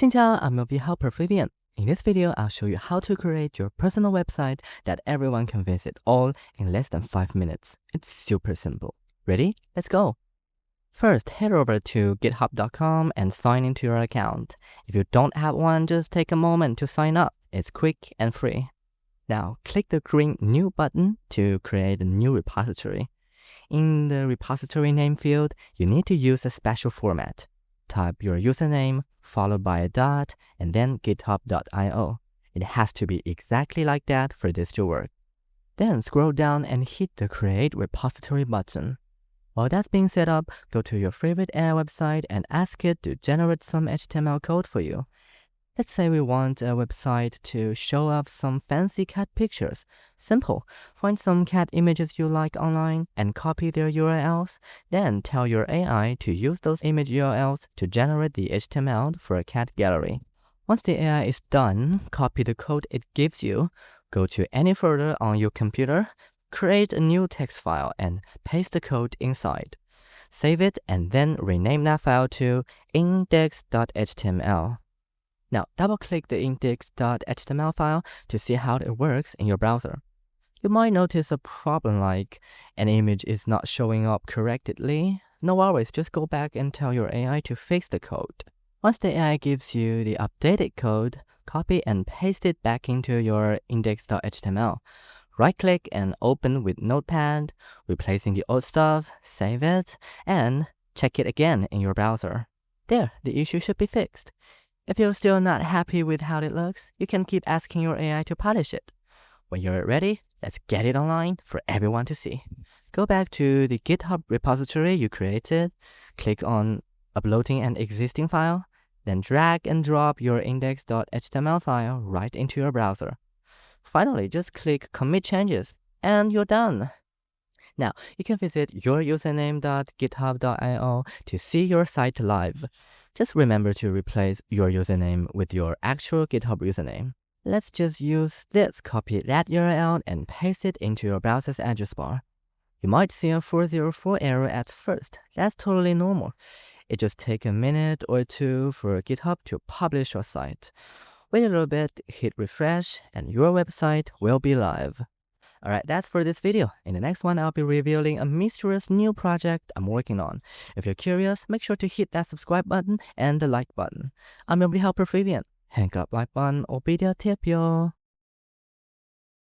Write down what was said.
Xin chào, I'm your helper Freevian. In this video, I'll show you how to create your personal website that everyone can visit all in less than 5 minutes. It's super simple. Ready? Let's go. First, head over to github.com and sign into your account. If you don't have one, just take a moment to sign up. It's quick and free. Now, click the green New button to create a new repository. In the repository name field, you need to use a special format. Type your username, followed by a dot, and then github.io. It has to be exactly like that for this to work. Then scroll down and hit the Create Repository button. While that's being set up, go to your favorite AI website and ask it to generate some HTML code for you. Let's say we want a website to show off some fancy cat pictures. Simple. Find some cat images you like online and copy their URLs. Then tell your AI to use those image URLs to generate the HTML for a cat gallery. Once the AI is done, copy the code it gives you, go to any folder on your computer, create a new text file and paste the code inside. Save it and then rename that file to index.html. Now, double-click the index.html file to see how it works in your browser. You might notice a problem like an image is not showing up correctly. No worries, just go back and tell your AI to fix the code. Once the AI gives you the updated code, copy and paste it back into your index.html. Right-click and open with Notepad, replacing the old stuff, save it, and check it again in your browser. There, the issue should be fixed. If you're still not happy with how it looks, you can keep asking your AI to polish it. When you're ready, let's get it online for everyone to see. Go back to the GitHub repository you created, click on uploading an existing file, then drag and drop your index.html file right into your browser. Finally, just click Commit Changes, and you're done. Now, you can visit your username.github.io to see your site live. Just remember to replace your username with your actual GitHub username. Let's just use this. Copy that URL and paste it into your browser's address bar. You might see a 404 error at first. That's totally normal. It just takes a minute or two for GitHub to publish your site. Wait a little bit, hit refresh, and your website will be live. Alright, that's for this video. In the next one, I'll be revealing a mysterious new project I'm working on. If you're curious, make sure to hit that subscribe button and the like button. I'm your helper Freevian. Hang up like button or be there tip yo.